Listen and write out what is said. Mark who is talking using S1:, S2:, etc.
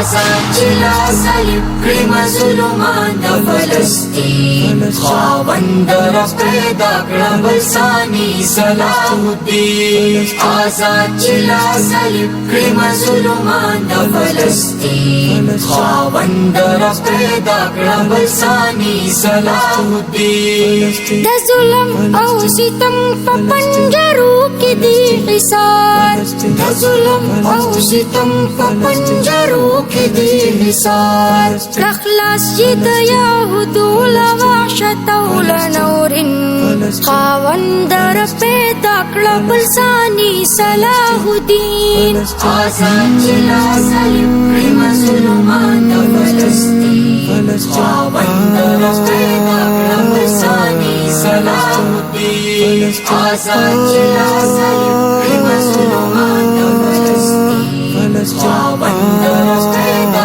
S1: آزاد جلا صلیب کړی مظلومان د فلسطین خاوند را پیدا کړه بلسانی صلاح الدین آزاد جلا صلیب کړی مظلومان د فلسطین خاوند را پیدا کړه بلسانی صلاح الدین
S2: د ظلم او ستم په پنجرو کې دی حصار د ظلم او ستم په پنجرو کې دی حصار خلاص چې د یهودو له وحشت او له نورن خاوند را پیدا کړه بلسانی صلاح الدین
S1: آزاد جلا صلیب کړی مظلومان د فلسطین خاوند را پیدا کړه بلسانی صلاح الدین آزاد جلا صلیب